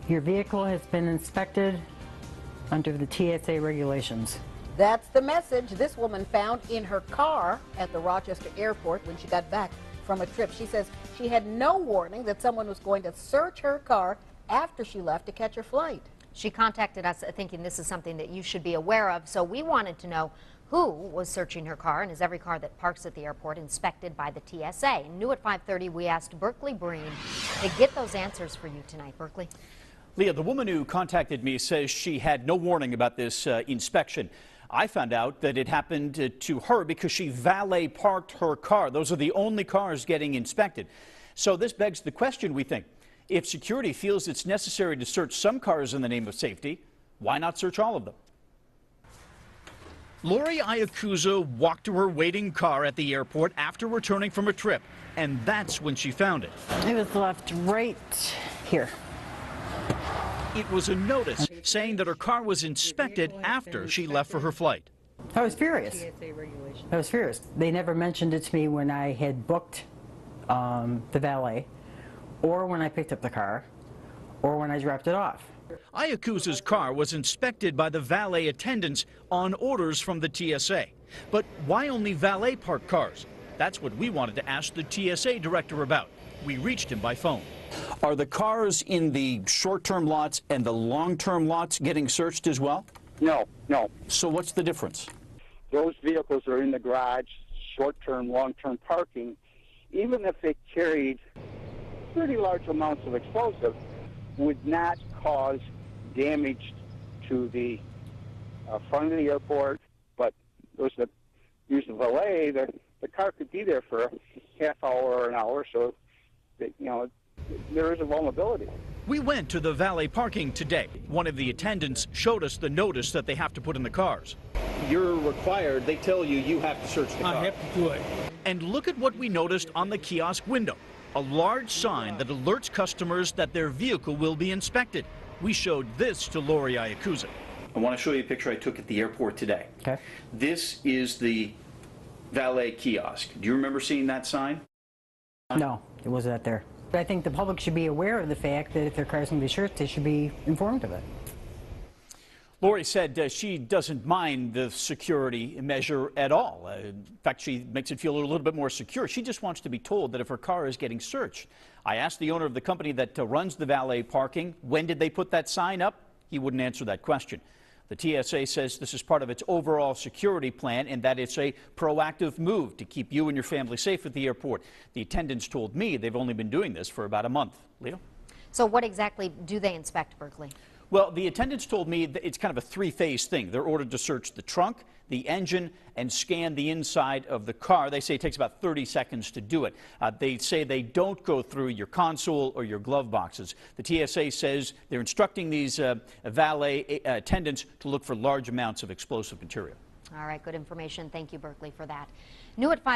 Your vehicle has been inspected under the TSA regulations. That's the message this woman found in her car at the Rochester airport when she got back from a trip. She says she had no warning that someone was going to search her car after she left to catch her flight. She contacted us thinking this is something that you should be aware of, so we wanted to know who was searching her car, and is every car that parks at the airport inspected by the TSA? New at 5:30, we asked Berkeley Breen to get those answers for you tonight. Berkeley? Leah, the woman who contacted me says she had no warning about this inspection. I found out that it happened to her because she valet parked her car. Those are the only cars getting inspected. So this begs the question, we think. If security feels it's necessary to search some cars in the name of safety, why not search all of them? Lori Iacuza walked to her waiting car at the airport after returning from a trip, and that's when she found it. It was left right here. It was a notice saying that her car was inspected after she left for her flight. I was furious. I was furious. They never mentioned it to me when I had booked the valet, or when I picked up the car, or when I dropped it off. Iacuza's car was inspected by the valet attendants on orders from the TSA. But why only valet parked cars? That's what we wanted to ask the TSA director about. We reached him by phone. Are the cars in the short-term lots and the long-term lots getting searched as well? No. So what's the difference? Those vehicles are in the garage, short-term, long-term parking. Even if they carried pretty large amounts of explosive, would not cause damage to the front of the airport. But those that use the valet, the car could be there for a half hour or an hour, so that, there is a vulnerability. We went to the valet parking today. One of the attendants showed us the notice that they have to put in the cars. You're required, they tell you, you have to search the car. I have to do it. And look at what we noticed on the kiosk window. A large sign that alerts customers that their vehicle will be inspected. We showed this to Lori Iacuza. I want to show you a picture I took at the airport today. Okay. This is the valet kiosk. Do you remember seeing that sign? No, it wasn't out there. But I think the public should be aware of the fact that if their car's going to be searched, they should be informed of it. Lori said she doesn't mind the security measure at all. In fact, she makes it feel a little bit more secure. She just wants to be told that if her car is getting searched. I asked the owner of the company that runs the valet parking, when did they put that sign up? He wouldn't answer that question. The TSA says this is part of its overall security plan and that it's a proactive move to keep you and your family safe at the airport. The attendants told me they've only been doing this for about a month. Leo? So what exactly do they inspect, Berkeley? Well, the attendants told me that it's kind of a three-phase thing. They're ordered to search the trunk, the engine, and scan the inside of the car. They say it takes about 30 seconds to do it. They say they don't go through your console or your glove boxes. The TSA says they're instructing these valet attendants to look for large amounts of explosive material. All right, good information. Thank you, Berkeley, for that. New at 5.